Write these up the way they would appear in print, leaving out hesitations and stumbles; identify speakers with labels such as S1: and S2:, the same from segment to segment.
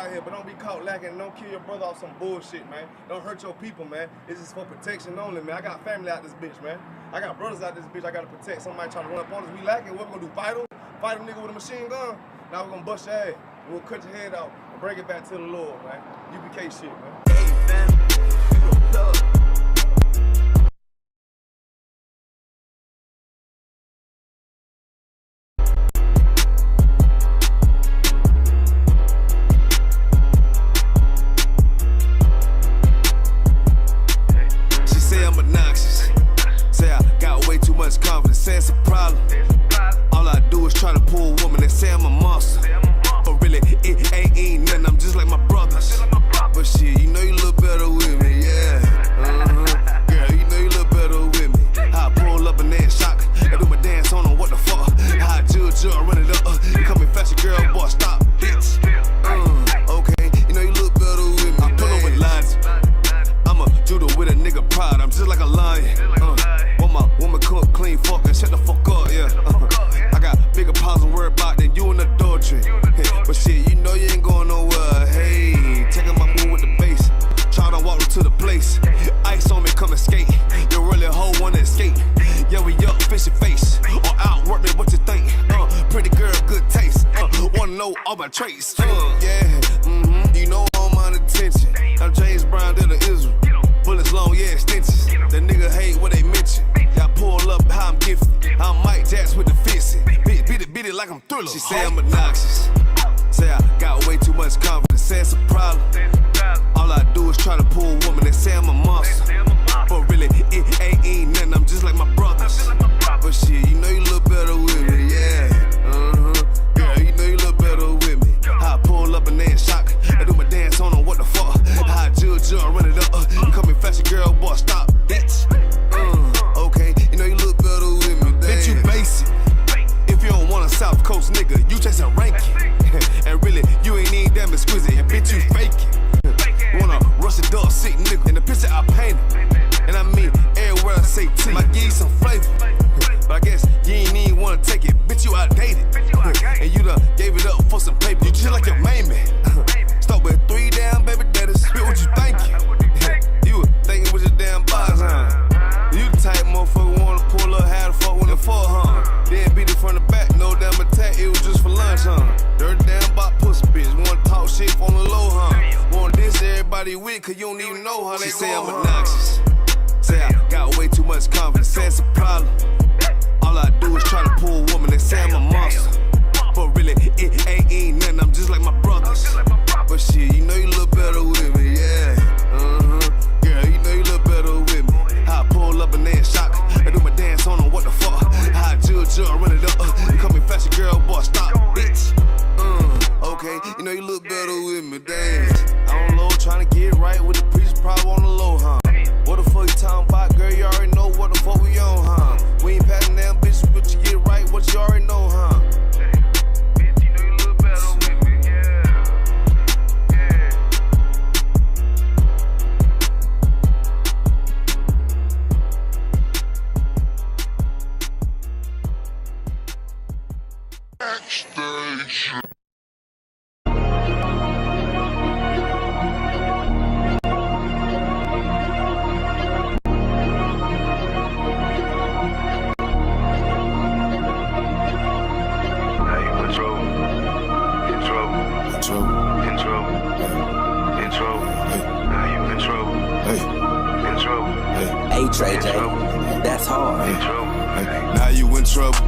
S1: out here, but don't be caught lacking. Don't kill your brother off some bullshit, man. Don't hurt your people, man. It's just for protection only, man. I got family out this bitch, man. I got brothers out this bitch I gotta protect. Somebody trying to run up on us. We lacking. What we gonna do? Fight him? Fight a nigga with a machine gun? Now we're gonna bust your ass. We'll cut your head out and bring it back to the Lord, man. UPK shit, man. Hey, fam. Confidence, say it's a problem. All I do is try to pull a woman and say I'm a monster. But really, it ain't nothing, I'm just like my brothers. But shit, you know you look better with me, yeah. Girl, you know you look better with me. How I pull up and then shock. I do my dance on them, what the fuck? How I judge, run it up. You coming faster, girl, boy, stop, bitch. Okay, you know you look better with me. I pull up with lines. I'm a judo with a nigga pride, I'm just like a lion. My woman cook, clean, fucking, shut the fuck up, yeah. I got bigger problems to worry about than you in adultery. But shit, you know you ain't going nowhere. Hey, taking my move with the bass. Try to walk to the place. Ice on me, come and skate. You really a hoe wanna escape. Yeah, we up, fishy face. Or outwork me, what you think? Pretty girl, good taste. Wanna know all my traits. You know I'm on attention. I'm James Brown, to the Israel. Bullets long, yeah, extensions. The nigga hate what they mention. Y'all pull up how I'm gifted. I'm Mike Jacks with the fixin'. Beat it like I'm Thriller. She say I'm obnoxious. Say I got way too much confidence. Say it's a problem. All I do is try to pull a woman and say I'm a monster. But really, it ain't nothing. I'm just like my brothers. But shit, you know you look better with me, yeah. Girl, you know you look better with me. How I pull up and then shock. I do my dance on them, what the fuck? How I judge, run it up. You coming faster, girl, boy, stop, bitch. Okay, you know you look better with me, damn. Bitch, you basic. If you don't want a South Coast nigga, you chasing ranking. And really, you ain't even damn exquisite. And bitch, you faking. Wanna rush a dog sick nigga. In the picture I painted. And I mean, everywhere I say T. Might give you some flavor. But I guess you ain't even wanna take it. Bitch, you outdated. And you done gave it up for some paper. You just like your main man. Start with 3 damn baby daddies. Spit what you thinking. You were thinking with your damn box, huh? You the type motherfucker wanna pull up, how the fuck when the fuck, huh? Then beat it from the back, no damn attack, it was just for lunch, huh? Dirty damn bot pussy bitch, wanna talk shit on the low, huh? Wanna diss everybody with, cause you don't even know how they say I'm obnoxious. Say I got way too much confidence, say it's a problem. All I do is try to pull a woman and say I'm a monster. But really, it ain't nothing, I'm just like my brothers. But shit, you know you look better with me, yeah. Girl, you know you look better with me. How I pull up and then shock. I do my dance on them, what the fuck? How I judge, run it up. You coming faster, girl, boy, stop, bitch. Okay, you know you look better with me, damn. I don't know, trying to get right with the preacher, probably on the low, huh? What the fuck you talking about, girl? You already know what the fuck we on, huh? We ain't passing down bitches, but you get right, what you already know, huh? Bitch, you know you look better with me, yeah.
S2: Backstage.
S3: That's hard.
S1: Now you in trouble,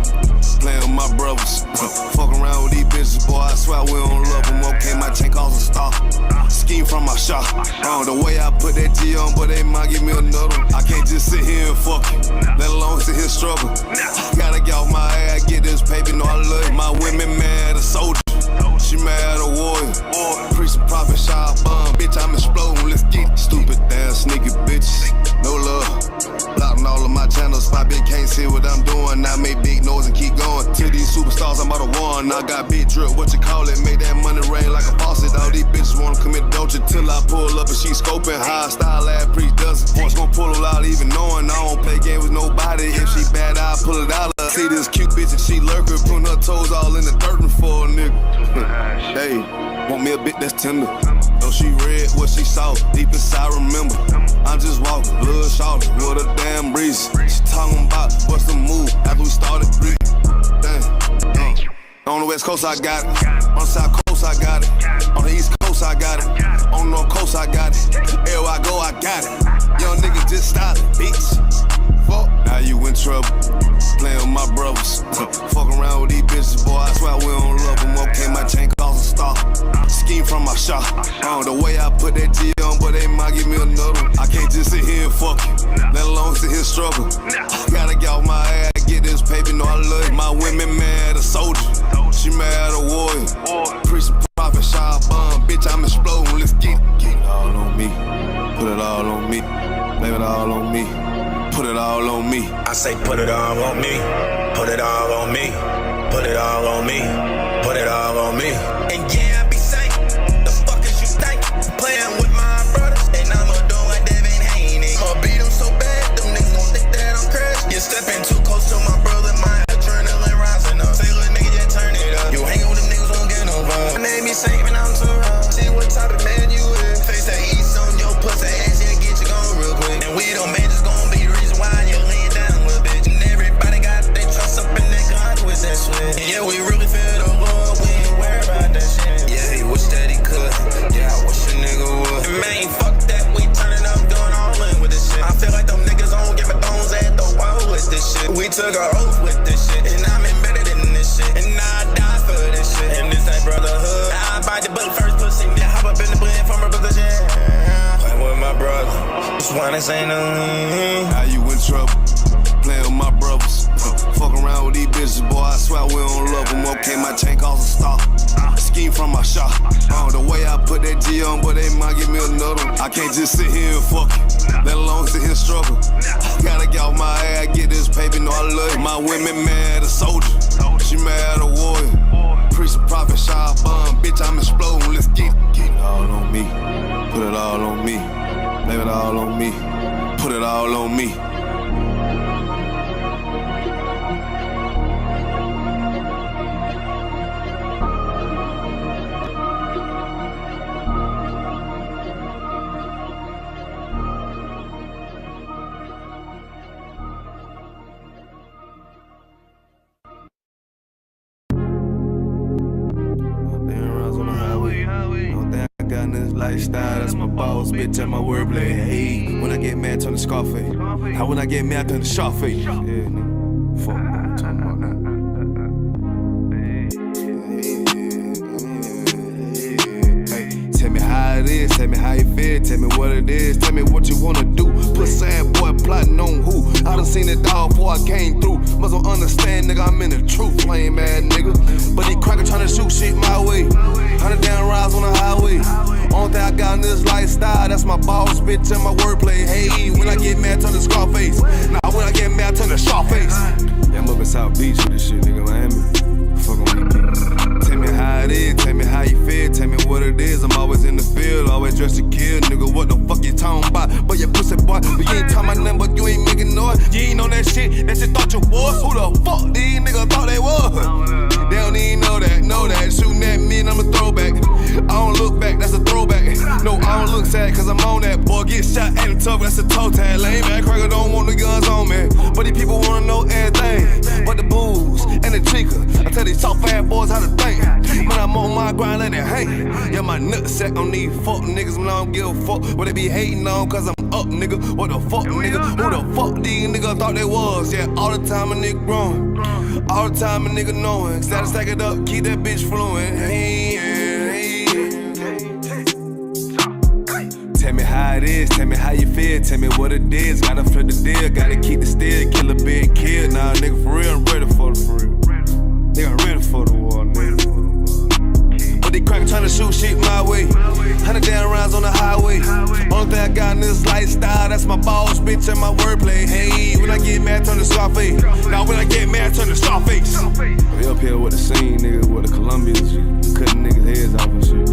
S1: playing with my brothers. Fuck around with these bitches, boy, I swear we don't love them. Okay, my chain cost a star. Scheme from my shop. The way I put that G on, but they might give me another. I can't just sit here and fuck it, let alone sit here struggle. Gotta get off my ass, get this paper, know I love it. My women mad a soldier, she mad a warrior. Preach the prophet, shot bomb, bitch, I'm exploding, let's get it. Stupid damn sneaky bitches, no love. Blocking all of my channels, my bitch can't see what I'm doing. I make big noise and keep going. To these superstars, I'm about to one. I got big drip, what you call it? Make that money rain like a faucet. All these bitches wanna commit adultery till I pull up and she scoping. High style ass preach does it. Force gon' pull it out even knowing I don't play games with nobody. If she bad, I'll pull it out of her. See this cute bitch and she lurker, putting her toes all in the dirt for a nigga. Hey, want me a bit that's tender. Though she read what she saw, deep inside remember. I'm just walking, blood shorty, with a damn breeze. She talking about what's the move after we started breathing. Damn. On the west coast I got it, on the south coast I got it, on the east coast I got it, on the north coast I got it. Everywhere I go I got it. Young nigga just started, bitch. Fuck. Now you in trouble, playing with my brothers. Fuck around with these bitches, boy, I swear we don't love them. Okay, my chain cost a star. Scheme from my shop. The way I put that G on, but they might give me another one. I can't just sit here and fuck you, let alone sit here and struggle. I gotta get off my ass, get this paper, know I love it. My women mad a soldier, she mad a warrior. Priest and prophet, shot bomb, bitch, I'm exploding. Let's get it. Get it all on me, put it all on me, blame it all on me. Put it all on me.
S3: I say put it all on me. Put it all on me. Put it all on me. Put it all on me. And yeah, I be saying, the fuck is you think? Playing with my brothers, and I'ma do like Devin Haney. I'ma beat them so bad, them niggas gon' think that I'm crazy. You stepping too close to my brother, my adrenaline rising up. Say little nigga, just turn it up. You hang with them niggas, won't get no vibe. My name be saying when I'm too rough. See what type of man you is. Face that east on your pussy ass, yeah, get you gone real quick. And we don't man just gon' be why you laying down a little bit. And everybody got their trust up in their gun with that shit. And yeah, we really feel the love, we ain't worried about that shit. Yeah, he wish that he could. Yeah, I wish a nigga would. And man, fuck that, we turning up, going all in with this shit. I feel like them niggas don't give a bones at the wall with this shit. We took our oath with this shit, and I'm embedded in this shit. And I die for this shit. And this ain't brotherhood. I bite the bullet first pussy, yeah, hop up in the blend from my brother, yeah. Play with my brother. Just wanna say no.
S1: Now you in trouble, playing with my brothers. Fuck around with these bitches, boy, I swear we don't love them. Okay, my chain cost a star. Scheme from my shop. The way I put that G on, but they might give me another one. I can't just sit here and fuck you, let alone sit here and struggle. I gotta get off my ass, get this paper, know I love it. My women mad a soldier, she mad a warrior. Priest and prophet, shot bomb, bitch, I'm exploding. Let's get it. Get it all on me, put it all on me, blame it all on me. Put it all on me. Lifestyle, that's my boss, bitch, and my wordplay. Hey, when I get mad, turn the Scarface. How when I get mad, turn the Sharface. Yeah, nigga. Fuck what I'm talking about now. Hey, tell me how it is, tell me how you feel, tell me what it is, tell me what you wanna do. Put sad boy plotting on who? I done seen it all before I came through. Must don't understand, nigga, I'm in the truth, lame ass nigga. But these crackers tryna shoot shit my way. 100 down rides on the highway. Only thing I got in this lifestyle, that's my boss, bitch, and my wordplay. Hey, when I get mad, turn the Scarface. Now when I get mad, turn the Sharface. Yeah, I'm up in South Beach with this shit, nigga, Miami. Fuck on me. Tell me how it is, tell me how you feel, tell me what it is. I'm always in the field, always dressed to kill, nigga. What the fuck you talking about? But you pussy boy, but you ain't talking about nothing, but you ain't making noise. You ain't on that shit thought you was. Who the fuck these niggas thought they was? They don't even know that. Shooting at me and I'm a throwback. I don't look back, that's a throwback. No, I don't look sad, cause I'm on that. Boy, get shot at the tough, that's a toe tag. Lame ass cracker don't want the guns on me. But these people wanna know everything. But the booze and the chica, I tell these soft ass boys how to think. When I'm on my grind, let it hang. Yeah, my nutsack on these fuck niggas when I don't give a fuck. What they be hating on, cause I'm up, nigga. What the fuck, nigga? Who the fuck these niggas thought they was? Yeah, all the time a nigga growing. All the time a nigga knowing. Gotta stack it up, keep that bitch flowing. Hey, hey, tell me how it is, tell me how you feel, tell me what it is. Gotta flip the deal, gotta keep the steel, kill a big kid. Nah, nigga, for real, I'm ready for real. Nigga, I'm ready for the war, nigga. But they crack tryna shoot shit my way. 100 down rounds on the highway. Only thing I got in this lifestyle, that's my boss, bitch, and my wordplay. Hey, when I get mad, turn the Scarface. Now when I get mad, turn the Scarface. We up here with the scene, nigga, with the Colombians, cutting niggas' heads off and shit.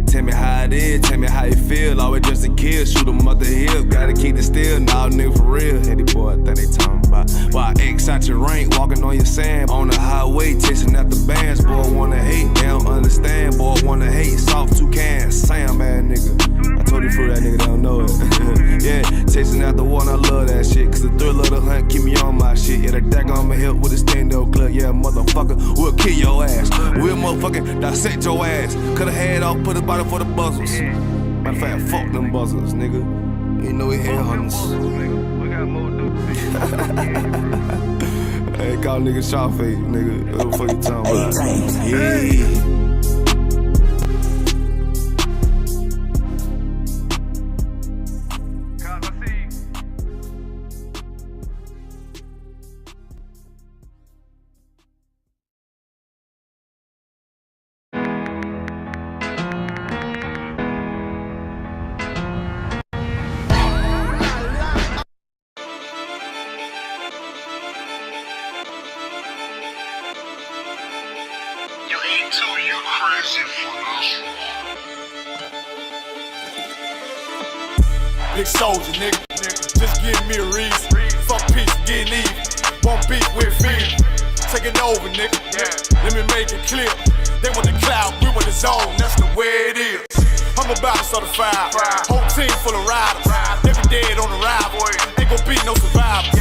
S1: Tell me how it is, tell me how how you feel, always just a kill, shoot 'em up the hill, gotta keep it still, nah, nigga for real. Hey, the boy, I think they talking about. Why X out your rank, walking on your sand, on the highway, chasing out the bands. Boy, wanna hate, they don't understand. Boy, wanna hate, soft two cans, Sam ass nigga. I told you for that nigga, they don't know it. Yeah, chasing out the one, I love that shit, cause the thrill of the hunt keep me on my shit. Yeah, the deck on my hip with a stand-up clip, yeah, motherfucker, we'll kill your ass. We'll motherfucking dissect your ass. Cut a head off, put a body for the buzzers. Matter of fact, fuck them buzzers, nigga. You know we head hunters.
S4: We got more dudes.
S1: Hey, call nigga shot face, nigga. What the fuck you talking about? Yeah.
S2: You crazy for this one.
S5: Big soldier, nigga. Just give me a reason. Fuck peace, getting even. Won't beat with fear. Taking over, nigga. Let me make it clear. They want the cloud, we want the zone. That's the way it is. I'm about to start a fire. Whole team full of riders. They be dead on the ride. Ain't gon' be no survivors.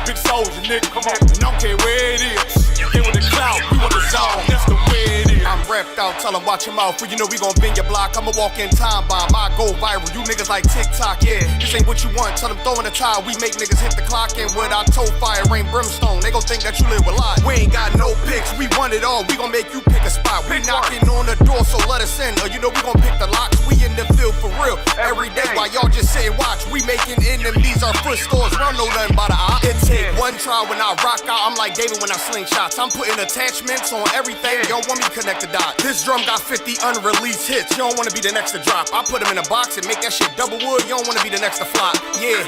S5: Big soldier, nigga. Come on. And I don't care where it is. They want the cloud, we want the zone. That's the way it is. I'm repped out, tell them watch your mouth. For you know we gon' bend your block. I'ma walk in time bomb. I go viral. You niggas like TikTok, yeah. This ain't what you want. Tell them throw in the towel. We make niggas hit the clock. And with our toe fire, rain brimstone. They gon' think that you live a lie. We ain't got no picks. We want it all. We gon' make you pick a spot. We knocking on the door, so let us in. Or you know we gon' pick the locks. We in the field for real. Every day while y'all just say watch. We making enemies. Our foot stores run no nothing by the eye. It take one try when I rock out. I'm like David when I sling shots. I'm putting attachments on everything. You don't want me to connect the dots. This drum got 50 unreleased hits. You don't wanna be the next to drop. I put them in a box and make that shit double wood. You don't wanna be the next to flop. Yeah.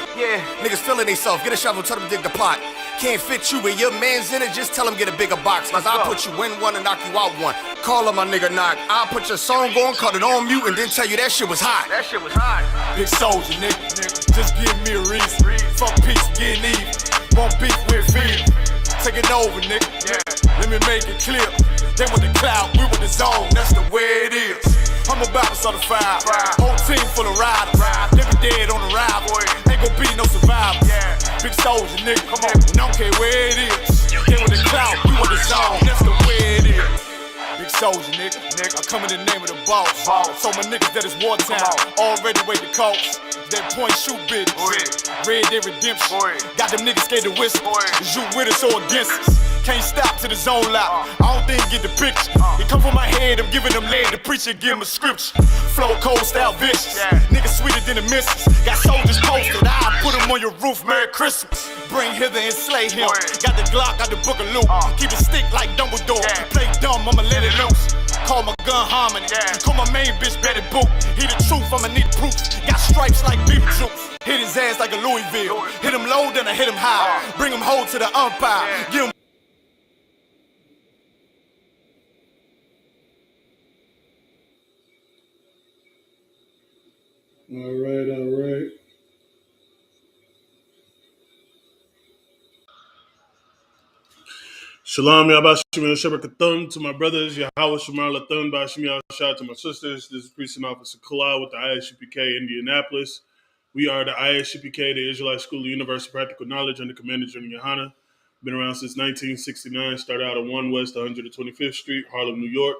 S5: Niggas feeling theyself. Get a shovel, tell them dig the plot. Can't fit you and your man's in it. Just tell them get a bigger box. Cause I'll put you in one and knock you out one. Call up my nigga knock. I'll put your song on, cut it on mute, and then tell you that shit was hot.
S4: That shit was hot.
S5: Big soldier, nigga. Just give me a reason. Fuck peace, getting even. Won't beat with fear. Taking over, nigga. Let me make it clear. They want the cloud, we want the zone. That's the way it is. I'm about to start a fire. Whole team full of riders. They be dead on the ride. Ain't gon' be no survivors. Big soldier, nigga. Come on. And I don't care where it is. They want the cloud, we want the zone. That's the way it is. Big soldier, nigga. I come in the name of the boss. So my niggas that is wartime. Already weighed the cost. That point shoot business. Red Dead Redemption. Got them niggas scared to whistle. Is you with us or against us? Can't stop to the zone lock. I don't think get the picture. It come from my head, I'm giving them lead. The preacher give him a scripture. Flow cold style vicious. Niggas sweeter than the missus. Got soldiers posted. I put them on your roof. Merry Christmas. Bring hither and slay him. Got the Glock, got the book of loot. Keep it stick like Dumbledore. Play dumb, I'ma let it loose. Call my gun harmony. Call my main bitch Betty Boop. He the truth, I'ma need proof. Got stripes like beef juice. Hit his ass like a Louisville. Hit him low, then I hit him high. Bring him home to the umpire. Give him.
S6: All right. Shalom, Yabashim Shabakathun to my brothers, Yahweh Shamar Lathun, Bashim Shout to my sisters. This is Priest and Officer Kala with the ISUPK Indianapolis. We are the ISUPK, the Israelite School of Universal Practical Knowledge, under Commander General Yohana. Been around since 1969, started out at 1 West 125th Street, Harlem, New York,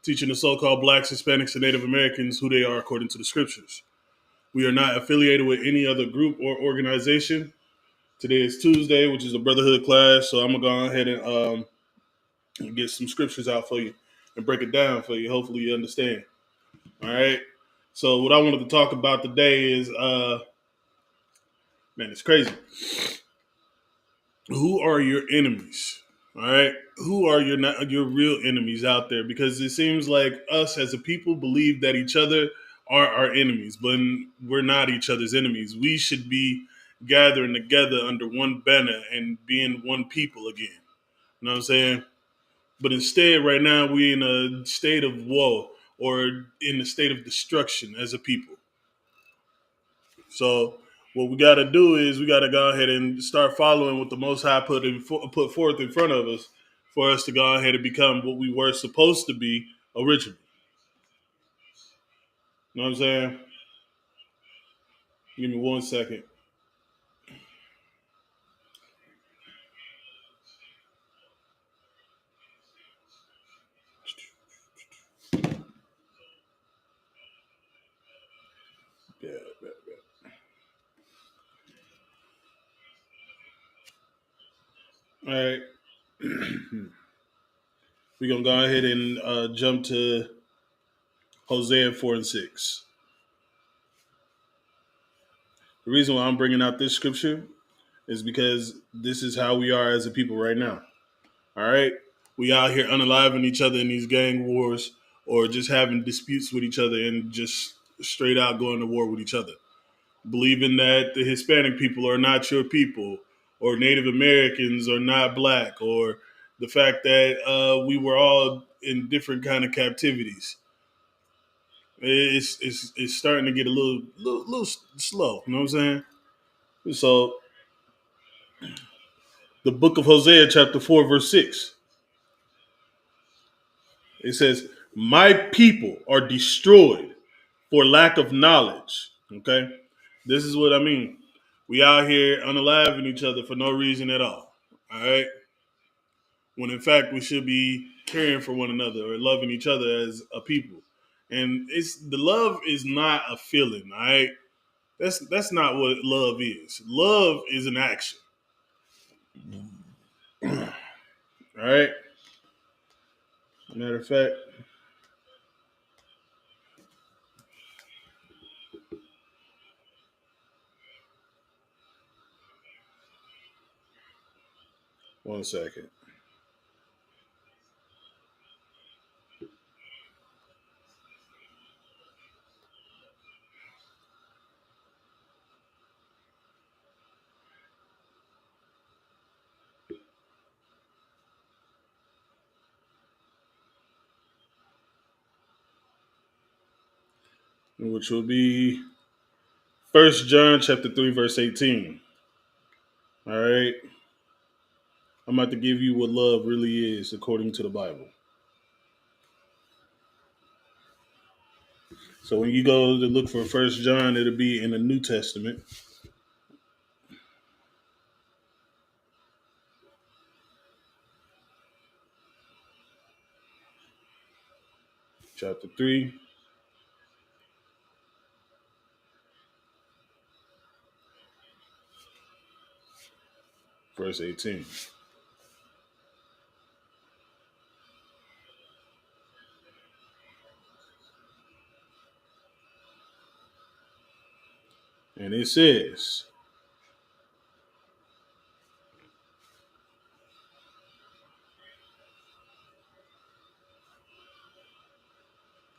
S6: teaching the so-called blacks, Hispanics, and Native Americans who they are according to the scriptures. We are not affiliated with any other group or organization. Today is Tuesday, which is a brotherhood class, so I'm going to go ahead and get some scriptures out for you and break it down for you. Hopefully you understand. All right? So what I wanted to talk about today is, man, it's crazy. Who are your enemies? All right? Who are your real enemies out there? Because it seems like us as a people believe that each other are our enemies, but we're not each other's enemies. We should be gathering together under one banner and being one people again. You know what I'm saying? But instead, right now, we're in a state of woe or in a state of destruction as a people. So what we got to do is we got to go ahead and start following what the Most High put forth in front of us for us to go ahead and become what we were supposed to be originally. You know what I'm saying? Give me 1 second. Yeah. All right. We're going to go ahead and jump to Hosea 4 and 6. The reason why I'm bringing out this scripture is because this is how we are as a people right now. All right? We out here unaliving each other in these gang wars or just having disputes with each other and just straight out going to war with each other. Believing that the Hispanic people are not your people or Native Americans are not black or the fact that we were all in different kind of captivities. It's starting to get a little slow. You know what I'm saying? So the book of Hosea, chapter 4, verse 6. It says, "My people are destroyed for lack of knowledge." Okay? This is what I mean. We out here unaliving each other for no reason at all. All right? When in fact we should be caring for one another or loving each other as a people. And it's the love is not a feeling, all right? That's not what love is. Love is an action. All right? Matter of fact, 1 second. Which will be 1 John chapter 3, verse 18. All right. I'm about to give you what love really is according to the Bible. So when you go to look for 1 John, it'll be in the New Testament. Chapter 3, verse 18. And it says,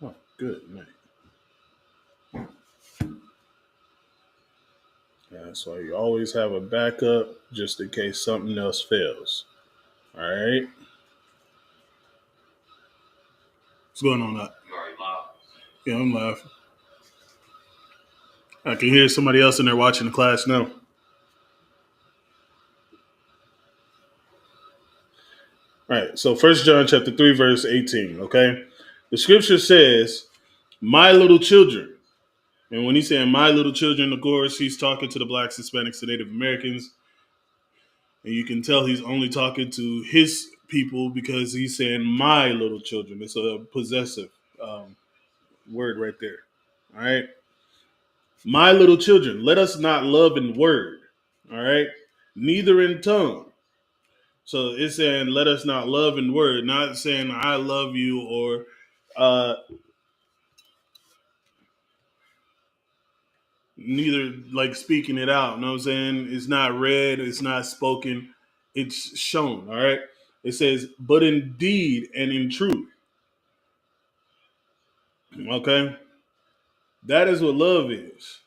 S6: oh, good, man. That's why you always have a backup just in case something else fails. All right. What's going on up? Yeah, I'm laughing. I can hear somebody else in there watching the class now. All right. So 1 John chapter 3, verse 18. Okay. The scripture says, "My little children." And when he's saying "my little children," of course, he's talking to the blacks, Hispanics, and Native Americans. And you can tell he's only talking to his people because he's saying "my little children." It's a possessive word right there. All right. "My little children, let us not love in word." All right. "Neither in tongue." So it's saying, let us not love in word, not saying I love you or uh, neither like speaking it out. You know what I'm saying? It's not read, it's not spoken, it's shown. All right. It says, "but in deed and in truth." Okay. That is what love is.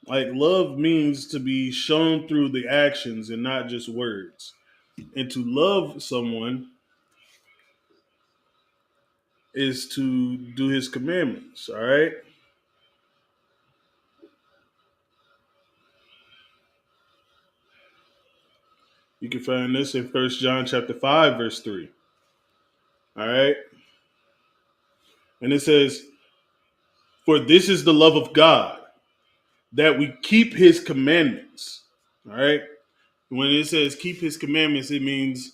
S6: Like love means to be shown through the actions and not just words. And to love someone is to do his commandments. All right. You can find this in 1 John chapter 5, verse 3. All right. And it says, "For this is the love of God, that we keep his commandments." All right. When it says keep his commandments, it means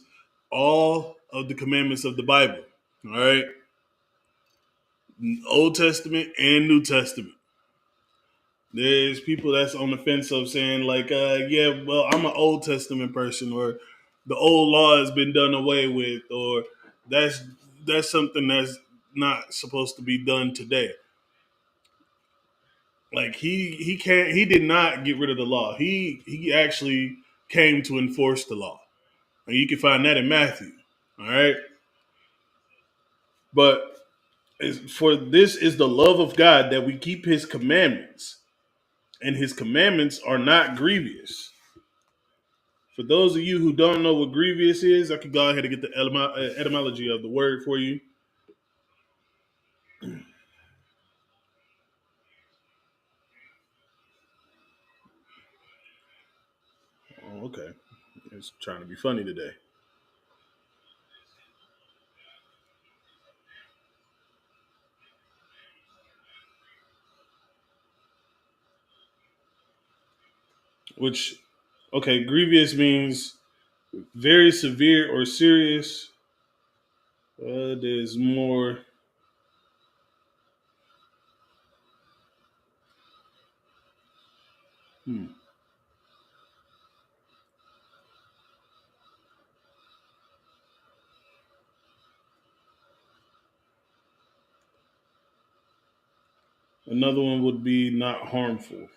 S6: all of the commandments of the Bible. All right. Old Testament and New Testament. There's people that's on the fence of saying, like, yeah, well, I'm an Old Testament person, or the old law has been done away with, or that's something that's not supposed to be done today. Like he did not get rid of the law. He actually came to enforce the law. And you can find that in Matthew. All right. But for this is the love of God, that we keep his commandments, and his commandments are not grievous. For those of you who don't know what grievous is, I could go ahead and get the etymology of the word for you. Oh, okay. It's trying to be funny today. Which, okay, grievous means very severe or serious. There's more. Another one would be not harmful.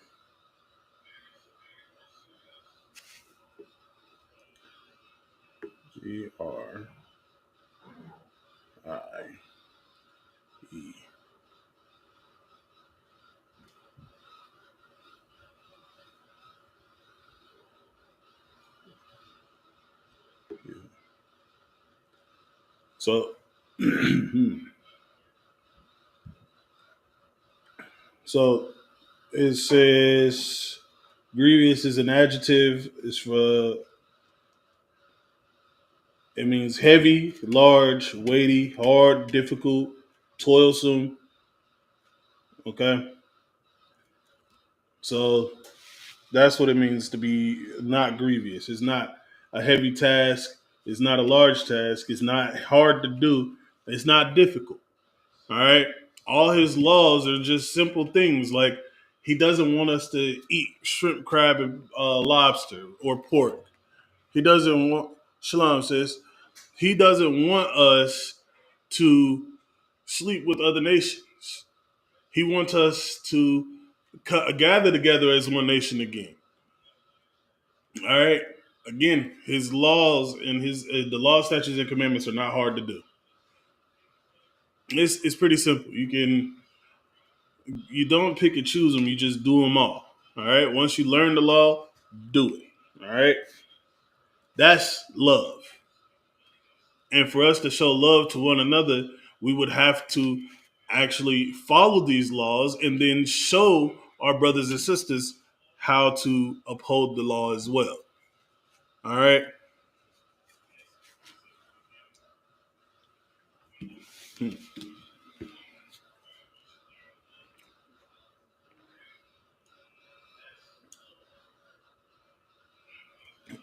S6: GRI. So, so it says grievous is an adjective. It's for, it means heavy, large, weighty, hard, difficult, toilsome. Okay, so that's what it means to be not grievous. It's not a heavy task. It's not a large task. It's not hard to do. It's not difficult. All right. All his laws are just simple things, like he doesn't want us to eat shrimp, crab, and lobster or pork. He doesn't want, Shalom says, he doesn't want us to sleep with other nations. He wants us to gather together as one nation again. All right. Again, his laws and his the law, statutes, and commandments are not hard to do. It's pretty simple. You don't pick and choose them. You just do them all. All right. Once you learn the law, do it. All right. That's love. And for us to show love to one another, we would have to actually follow these laws and then show our brothers and sisters how to uphold the law as well. All right.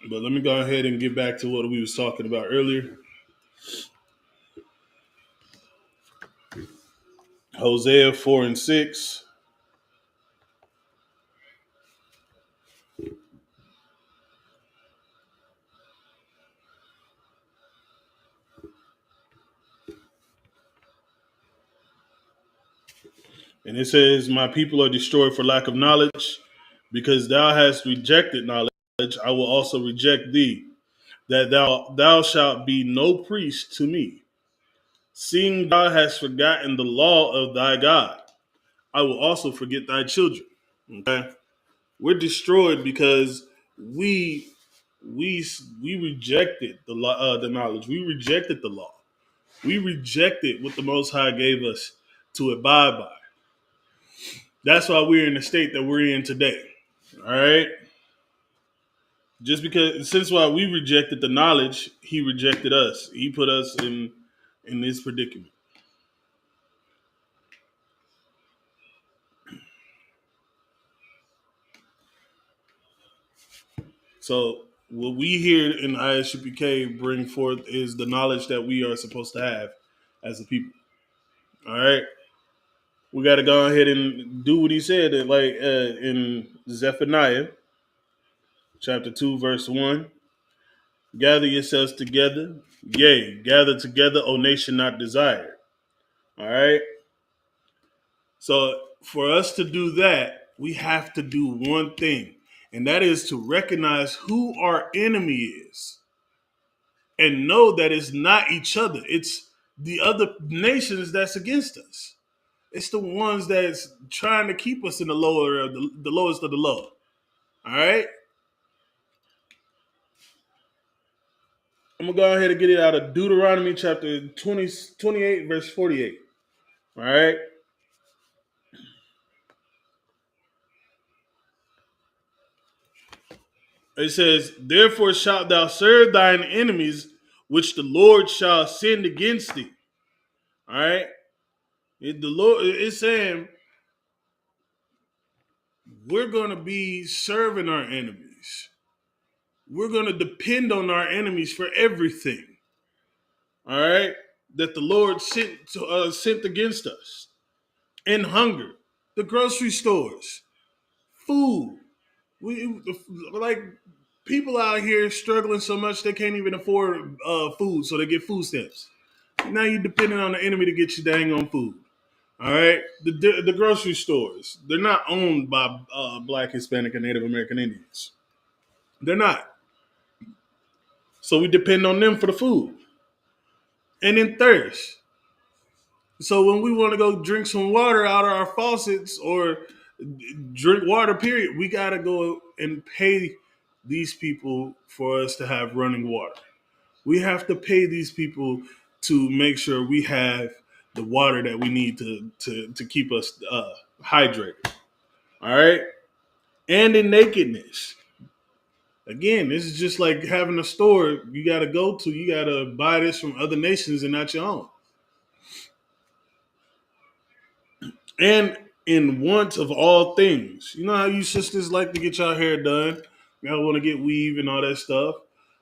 S6: But let me go ahead and get back to what we was talking about earlier. Hosea 4 and 6. And it says, "My people are destroyed for lack of knowledge. Because thou hast rejected knowledge, I will also reject thee, that thou shalt be no priest to me. Seeing thou hast forgotten the law of thy God, I will also forget thy children." Okay, we're destroyed because we we rejected the knowledge. We rejected the law. We rejected what the Most High gave us to abide by. That's why we're in the state that we're in today. All right? Just because, since why we rejected the knowledge, he rejected us. He put us in this predicament. So what we here in ISUPK bring forth is the knowledge that we are supposed to have as a people. All right? We got to go ahead and do what he said, like in Zephaniah chapter 2, verse 1. Gather yourselves together. Yea, gather together, O nation not desired. All right? So for us to do that, we have to do one thing, and that is to recognize who our enemy is and know that it's not each other. It's the other nations that's against us. It's the ones that's trying to keep us in the lower, the lowest of the low. All right? I'm going to go ahead and get it out of Deuteronomy chapter 28, verse 48. All right? It says, therefore shalt thou serve thine enemies, which the Lord shall send against thee. All right? The Lord is saying we're going to be serving our enemies. We're going to depend on our enemies for everything. All right? That the Lord sent against us. And hunger. The grocery stores. Food. Like people out here struggling so much they can't even afford food, so they get food stamps. Now you're depending on the enemy to get you dang on food. All right, the grocery stores, they're not owned by Black, Hispanic, and Native American Indians. They're not. So we depend on them for the food. And then thirst. So when we want to go drink some water out of our faucets or drink water, period, we got to go and pay these people for us to have running water. We have to pay these people to make sure we have the water that we need to keep us hydrated. All right? And in nakedness. Again, this is just like having a store you got to go to. You got to buy this from other nations and not your own. And in want of all things. You know how you sisters like to get your hair done? Y'all want to get weave and all that stuff.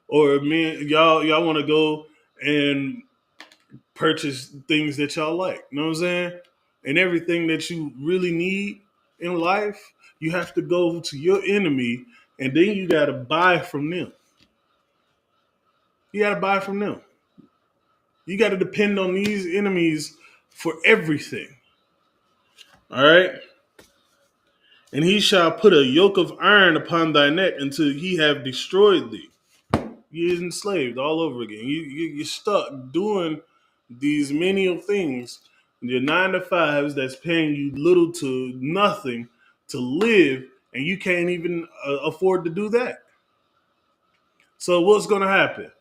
S6: Or men, y'all want to go and purchase things that y'all like. You know what I'm saying? And everything that you really need in life, you have to go to your enemy and then you got to buy from them. You got to buy from them. You got to depend on these enemies for everything. All right? And he shall put a yoke of iron upon thy neck until he have destroyed thee. You're enslaved all over again. You're stuck doing these menial things. Your 9-to-5s that's paying you little to nothing to live, and you can't even afford to do that. So what's going to happen?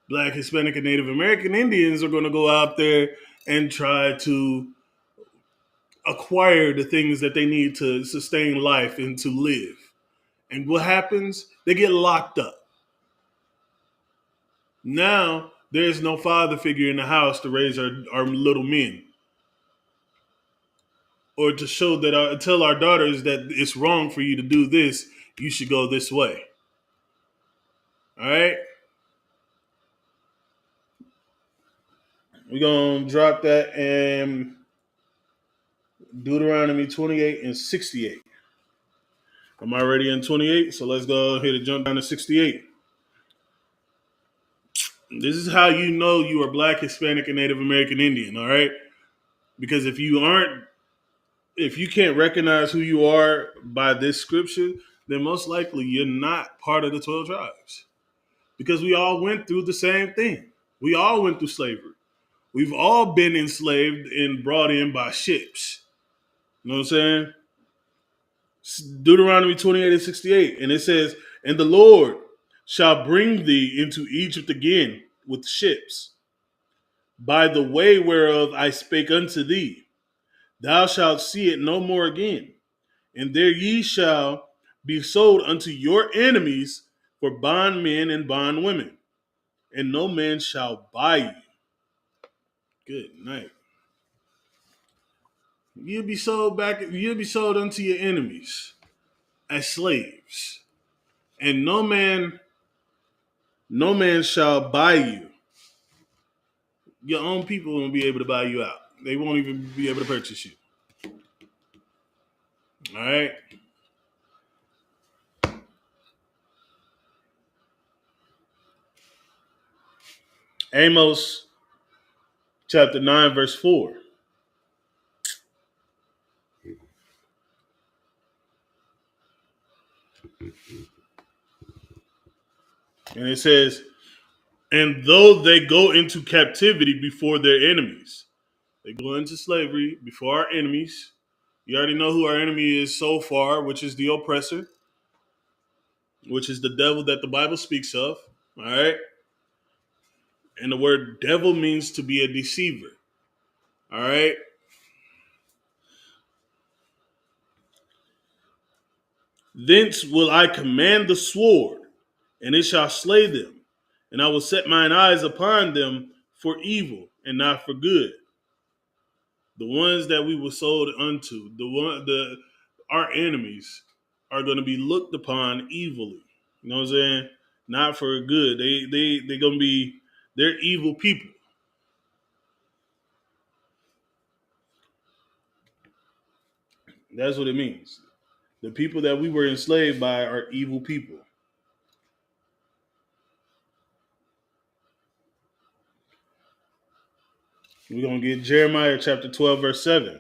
S6: Black, Hispanic, and Native American Indians are going to go out there and try to acquire the things that they need to sustain life and to live. And what happens? They get locked up. Now, there's no father figure in the house to raise our little men. Or to show that, tell our daughters that it's wrong for you to do this, you should go this way. All right? We're going to drop that in Deuteronomy 28 and 68. I'm already in 28, so let's go ahead and jump down to 68. This is how you know you are Black, Hispanic, and Native American Indian, all right? Because if you can't recognize who you are by this scripture, then most likely you're not part of the 12 tribes. Because we all went through the same thing. We all went through slavery. We've all been enslaved and brought in by ships. You know what I'm saying? Deuteronomy 28 and 68. And it says, and the Lord shall bring thee into Egypt again with ships, by the way whereof I spake unto thee. Thou shalt see it no more again. And there ye shall be sold unto your enemies for bondmen and bondwomen, and no man shall buy you. Good night. You'll be sold back. You'll be sold unto your enemies as slaves, and no man shall buy you. Your own people won't be able to buy you out. They won't even be able to purchase you. All right. Amos chapter 9, verse 4. And it says, and though they go into captivity before their enemies, they go into slavery before our enemies. You already know who our enemy is so far, which is the oppressor, which is the devil that the Bible speaks of. All right. And the word devil means to be a deceiver. All right. Thence will I command the sword, and it shall slay them, and I will set mine eyes upon them for evil and not for good. The ones that we were sold unto, our enemies, are going to be looked upon evilly. You know what I'm saying? Not for good. They're gonna be, they're evil people. That's what it means. The people that we were enslaved by are evil people. We're gonna get Jeremiah chapter 12, verse 7.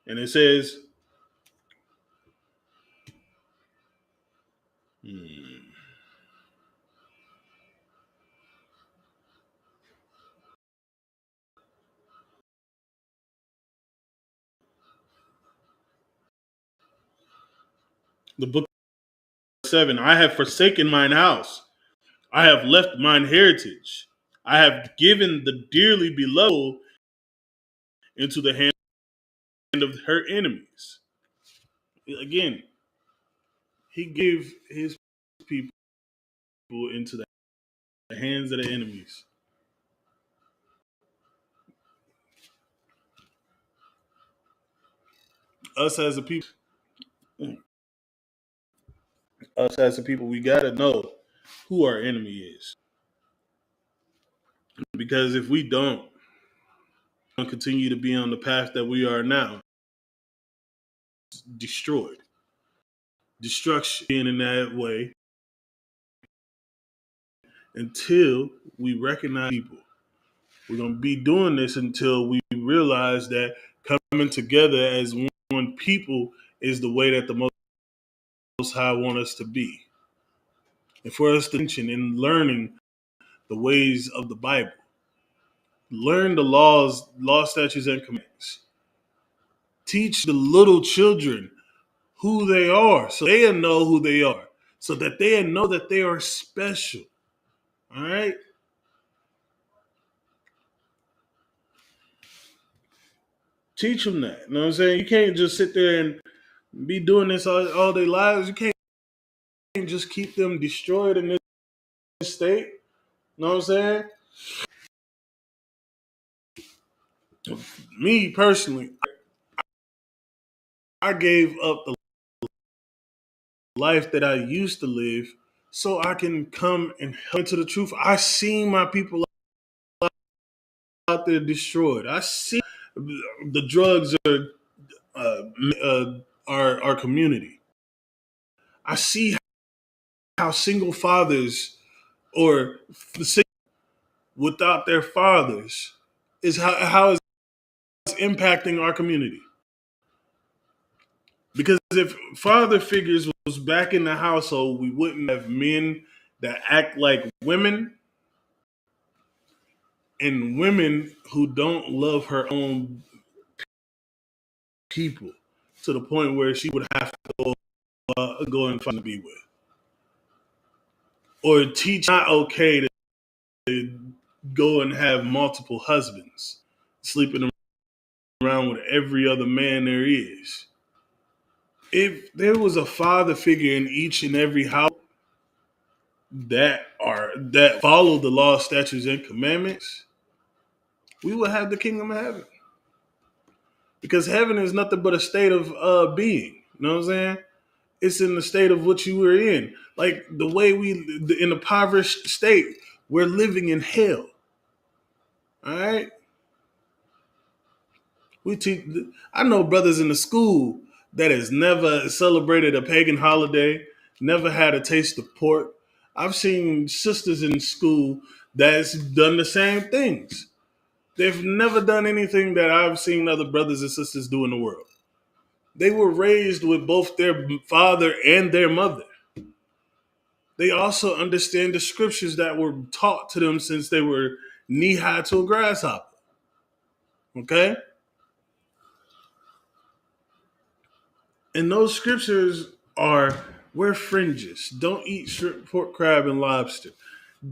S6: And it says, the book 7, I have forsaken mine house. I have left mine heritage. I have given the dearly beloved into the hand of her enemies. Again, he gave his people into the hands of the enemies. Us as a people, we gotta know who our enemy is. Because if we don't continue to be on the path that we are now, destroyed. Destruction being in that way until we recognize people. We're going to be doing this until we realize that coming together as one people is the way that the Most High want us to be. And for us to mention in learning the ways of the Bible, learn the laws, statutes, and commandments. Teach the little children who they are so they'll know who they are, so that they'll know that they are special. All right? Teach them that. You know what I'm saying? You can't just sit there and be doing this all their lives. You can't just keep them destroyed in this state. You know what I'm saying? Me personally, I gave up the life that I used to live so I can come and help into the truth. I seen my people out there destroyed. I see the drugs are our community. I see how single fathers or the without their fathers is how it's impacting our community. Because if father figures was back in the household, we wouldn't have men that act like women and women who don't love her own people. to the point where she would have to go and find to be with, or teach not okay to go and have multiple husbands, sleeping around with every other man there is. If there was a father figure in each and every house that follow the law, statutes, and commandments, we would have the kingdom of heaven. Because heaven is nothing but a state of being. You know what I'm saying? It's in the state of what you were in. Like the way in a impoverished state, we're living in hell. All right? I know brothers in the school that has never celebrated a pagan holiday, never had a taste of pork. I've seen sisters in school that's done the same things. They've never done anything that I've seen other brothers and sisters do in the world. They were raised with both their father and their mother. They also understand the scriptures that were taught to them since they were knee high to a grasshopper. Okay? And those scriptures are, wear fringes. Don't eat shrimp, pork, crab, and lobster.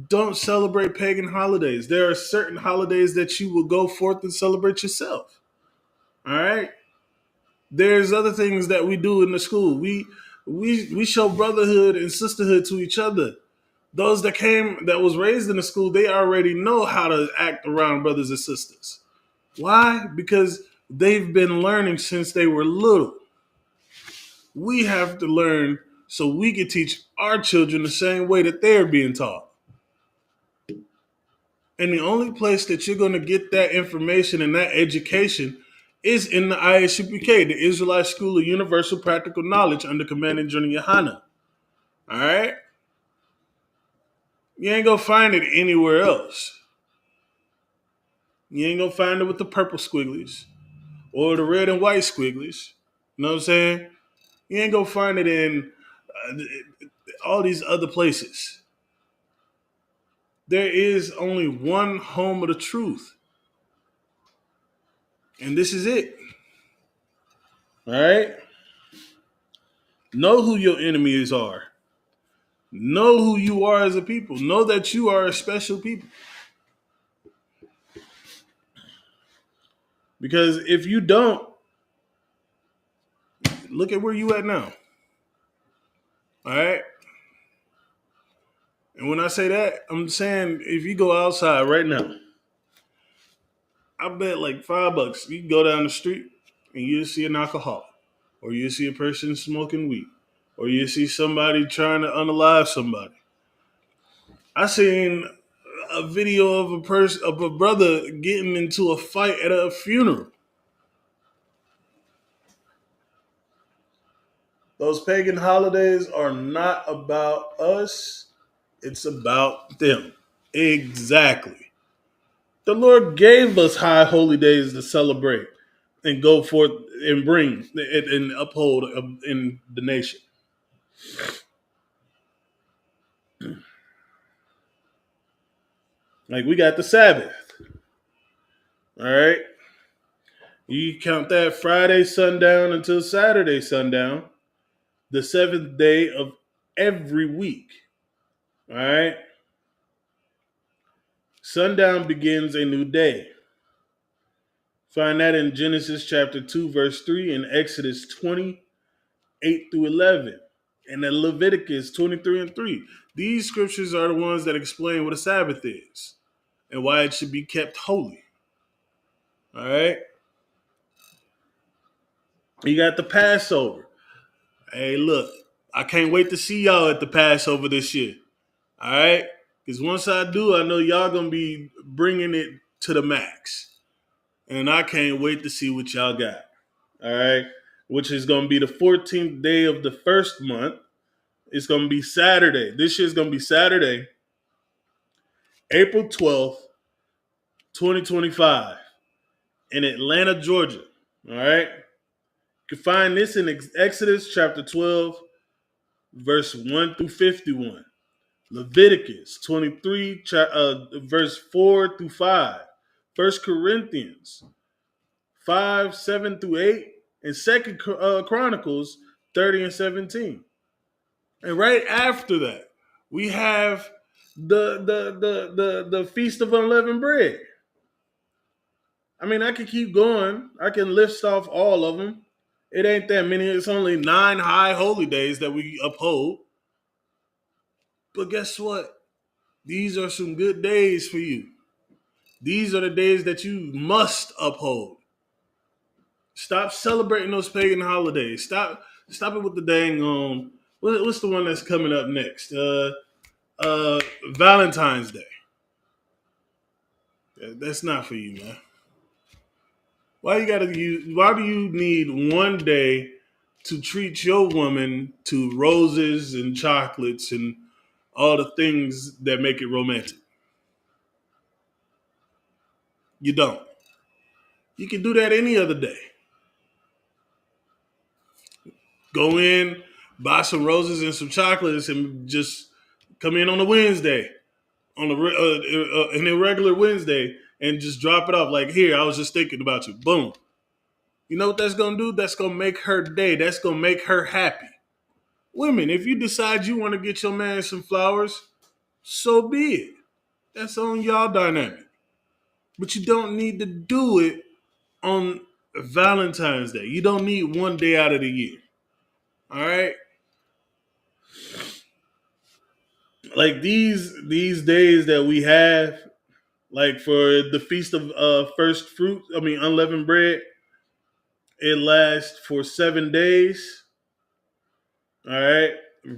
S6: Don't celebrate pagan holidays. There are certain holidays that you will go forth and celebrate yourself. All right? There's other things that we do in the school. We show brotherhood and sisterhood to each other. Those that was raised in the school, they already know how to act around brothers and sisters. Why? Because they've been learning since they were little. We have to learn so we can teach our children the same way that they're being taught. And the only place that you're going to get that information and that education is in the ISUPK, the Israelite School of Universal Practical Knowledge under Commanding General Yohana. All right? You ain't going to find it anywhere else. You ain't going to find it with the purple squigglies or the red and white squigglies. You know what I'm saying? You ain't going to find it in all these other places. There is only one home of the truth. And this is it. All right? Know who your enemies are. Know who you are as a people. Know that you are a special people. Because if you don't, look at where you at now. All right? And when I say that, I'm saying if you go outside right now, I bet like $5, you can go down the street and you'll see an alcoholic, or you'll see a person smoking weed, or you'll see somebody trying to unalive somebody. I seen a video of a brother getting into a fight at a funeral. Those pagan holidays are not about us. It's about them. Exactly. The Lord gave us high holy days to celebrate and go forth and bring and uphold in the nation. Like we got the Sabbath. All right. You count that Friday sundown until Saturday sundown, the seventh day of every week. All right. Sundown begins a new day. Find that in Genesis chapter 2, verse 3, and Exodus 20:8 through 11, and then Leviticus 23 and 3. These scriptures are the ones that explain what a Sabbath is and why it should be kept holy. All right. You got the Passover. Hey, look, I can't wait to see y'all at the Passover this year. All right? Because once I do, I know y'all going to be bringing it to the max. And I can't wait to see what y'all got. All right? Which is going to be the 14th day of the first month. It's going to be Saturday. This year's going to be Saturday, April 12th, 2025, in Atlanta, Georgia. All right? You can find this in Exodus chapter 12, verse 1 through 51. Leviticus 23, verse 4 through 5. 1 Corinthians 5, 7 through 8. and Second Chronicles 30 and 17. And right after that, we have the Feast of Unleavened Bread. I mean, I can keep going. I can list off all of them. It ain't that many. It's only 9 high holy days that we uphold. But guess what? These are some good days for you. These are the days that you must uphold. Stop celebrating those pagan holidays. Stop it with the dang what's the one that's coming up next? Valentine's Day. That's not for you, man. Why do you need one day to treat your woman to roses and chocolates and all the things that make it romantic? You don't. You can do that any other day. Go in, buy some roses and some chocolates, and just come in on a Wednesday, on an irregular Wednesday, and just drop it off. Like, here, I was just thinking about you. Boom. You know what that's gonna do? That's gonna make her day. That's gonna make her happy. Women, if you decide you want to get your man some flowers, so be it. That's on y'all dynamic. But you don't need to do it on Valentine's Day. You don't need one day out of the year. All right? Like these days that we have, like for the Feast of First Fruit, unleavened bread, it lasts for 7 days. All right?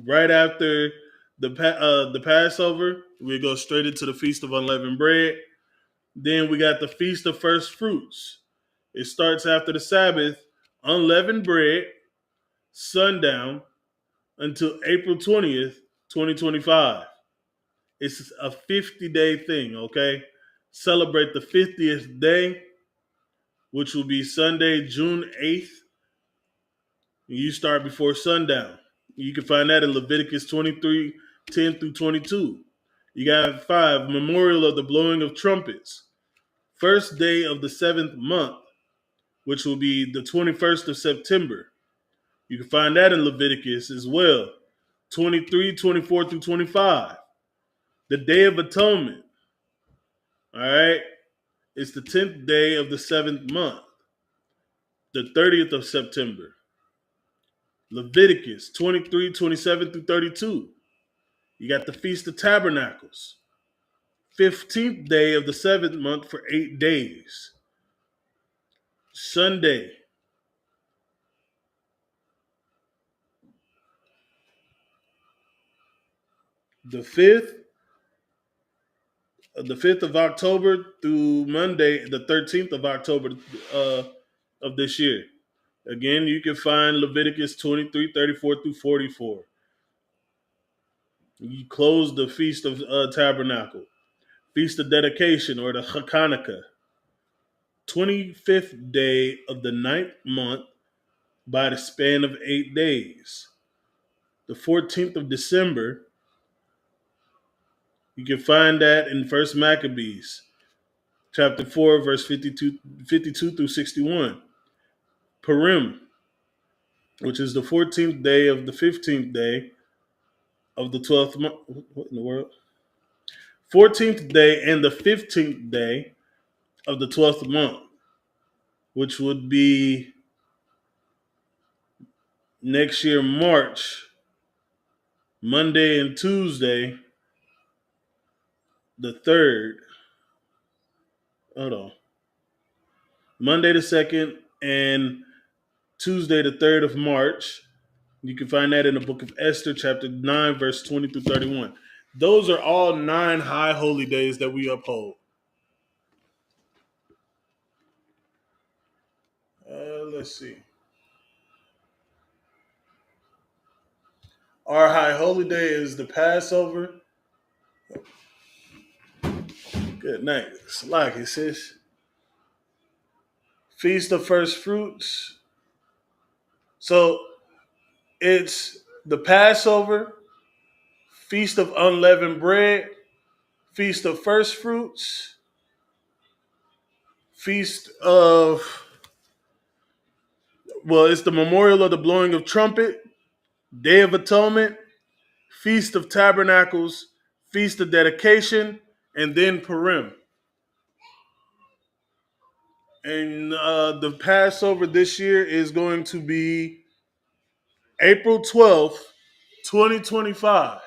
S6: Right after the Passover, we go straight into the Feast of Unleavened Bread. Then we got the Feast of First Fruits. It starts after the Sabbath, unleavened bread, sundown, until April 20th, 2025. It's a 50-day thing, okay? Celebrate the 50th day, which will be Sunday, June 8th. You start before sundown. You can find that in Leviticus 23, 10 through 22. You got 5, Memorial of the Blowing of Trumpets. First day of the 7th month, which will be the 21st of September. You can find that in Leviticus as well. 23, 24 through 25. The Day of Atonement. All right. It's the 10th day of the 7th month. The 30th of September. Leviticus 23, 27 through 32. You got the Feast of Tabernacles. 15th day of the 7th month for 8 days. Sunday. The 5th of October through Monday, the 13th of October of this year. Again, you can find Leviticus 23, 34 through 44. You close the Feast of Tabernacle. Feast of Dedication, or the Hanukkah. 25th day of the 9th month by the span of 8 days. The 14th of December, you can find that in 1 Maccabees, chapter 4, verse 52 through 61. Purim, which is the 14th day of the 15th day of the 12th month. What in the world? 14th day and the 15th day of the 12th month, which would be next year, March, Monday and Tuesday, the 3rd. Hold on. Monday the 2nd and Tuesday the 3rd of March. You can find that in the book of Esther, chapter 9, verse 20 through 31. Those are all 9 high holy days that we uphold. Let's see. Our high holy day is the Passover. Good night. Slacky, sis. Feast of First Fruits. So it's the Passover, Feast of Unleavened Bread, Feast of First Fruits, Feast of Well, it's the memorial of the blowing of trumpet, Day of Atonement, Feast of Tabernacles, Feast of Dedication, and then Purim. And the Passover this year is going to be April 12th, 2025.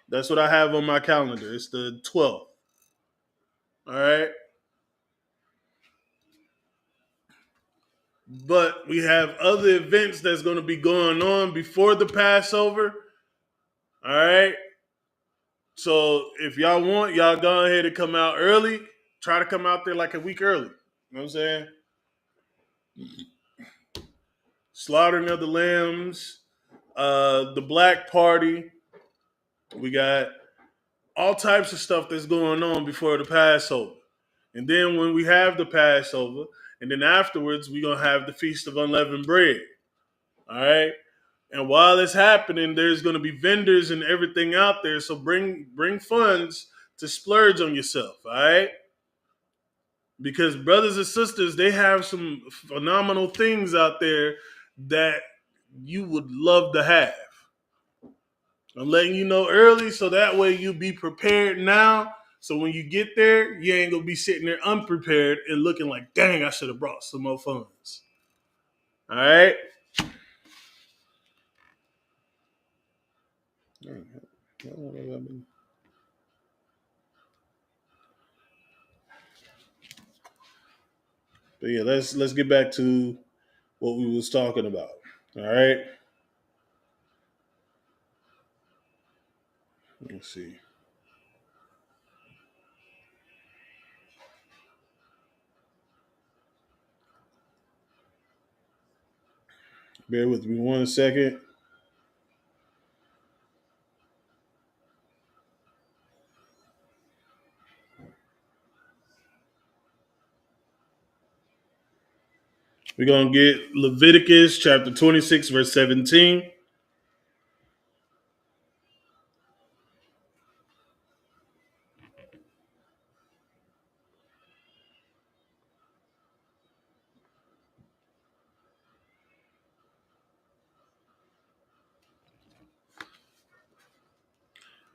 S6: That's what I have on my calendar. It's the 12th. All right. But we have other events that's going to be going on before the Passover. All right. So if y'all want, y'all go ahead and come out early. Try to come out there like a week early. You know what I'm saying? Slaughtering of the Lambs, the Black Party. We got all types of stuff that's going on before the Passover. And then when we have the Passover, and then afterwards, we're going to have the Feast of Unleavened Bread. All right? And while it's happening, there's going to be vendors and everything out there. So bring funds to splurge on yourself. All right? Because brothers and sisters, they have some phenomenal things out there that you would love to have. I'm letting you know early so that way you be prepared now. So when you get there, you ain't going to be sitting there unprepared and looking like, dang, I should have brought some more funds. All right? But yeah, let's get back to what we was talking about. All right? Let's see. Bear with me 1 second. We're going to get Leviticus chapter 26, verse 17.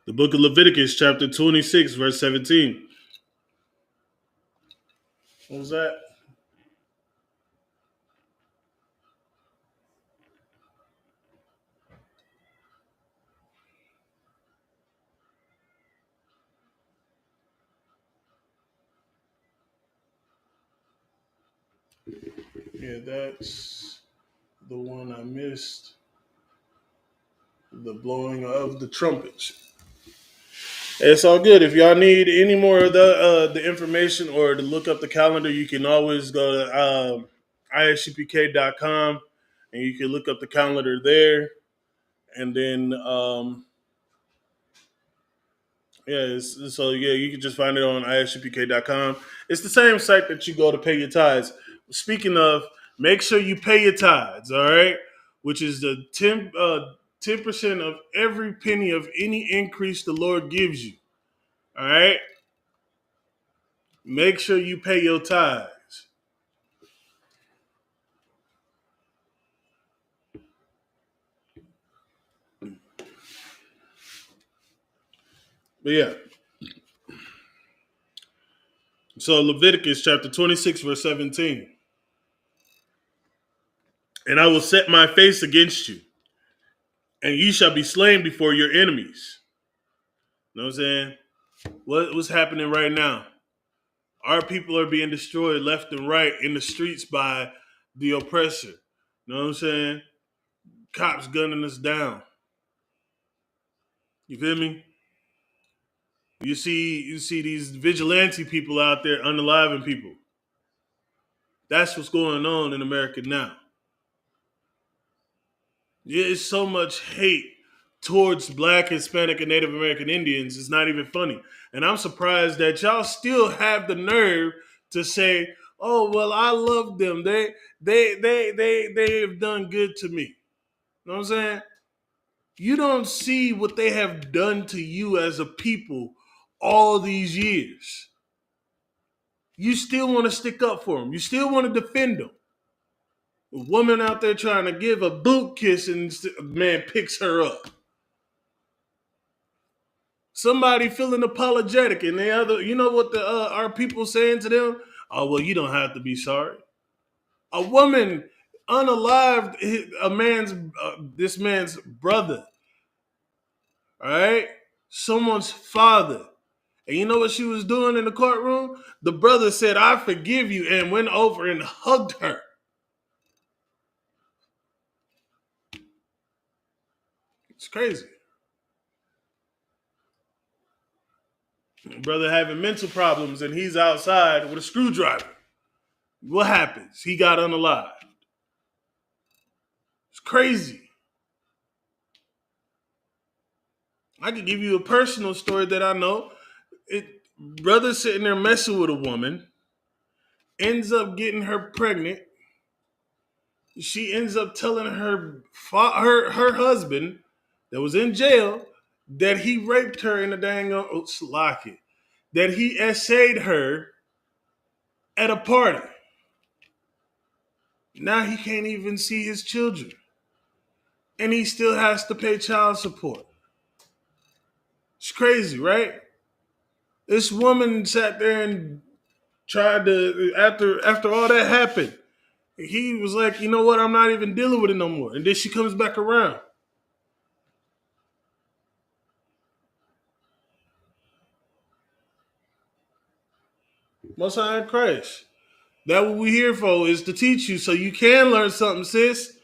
S6: The book of Leviticus chapter 26, verse 17. What was that? Yeah, that's the one I missed. The blowing of the trumpets. It's all good. If y'all need any more of the information or to look up the calendar, you can always go to isupk.com and you can look up the calendar there. And then, you can just find it on isupk.com. It's the same site that you go to pay your tithes. Speaking of, make sure you pay your tithes, all right? Which is the 10% of every penny of any increase the Lord gives you. All right? Make sure you pay your tithes. But yeah. So Leviticus chapter 26, verse 17. And I will set my face against you, and ye shall be slain before your enemies. You know what I'm saying? What's happening right now? Our people are being destroyed left and right in the streets by the oppressor. You know what I'm saying? Cops gunning us down. You feel me? You see these vigilante people out there unaliving people. That's what's going on in America now. There's so much hate towards Black, Hispanic, and Native American Indians. It's not even funny. And I'm surprised that y'all still have the nerve to say, "Oh, well, I love them. They have done good to me." You know what I'm saying? You don't see what they have done to you as a people all these years. you still want to stick up for them. You still want to defend them. A woman out there trying to give a boot kiss and a man picks her up. Somebody feeling apologetic and the other, you know what our people saying to them? Oh, well, you don't have to be sorry. A woman unalived this man's brother, all right? Someone's father. And you know what she was doing in the courtroom? The brother said, I forgive you, and went over and hugged her. It's crazy. Brother having mental problems and he's outside with a screwdriver. What happens? He got unalived. It's crazy. I could give you a personal story that I know. Brother sitting there messing with a woman, ends up getting her pregnant. She ends up telling her husband that was in jail that he raped her in the dang locket, that he essayed her at a party. Now he can't even see his children. And he still has to pay child support. It's crazy, right? This woman sat there and tried to, after all that happened, he was like, you know what, I'm not even dealing with it no more. And then she comes back around. Most High in Christ. That's what we're here for, is to teach you so you can learn something, sis.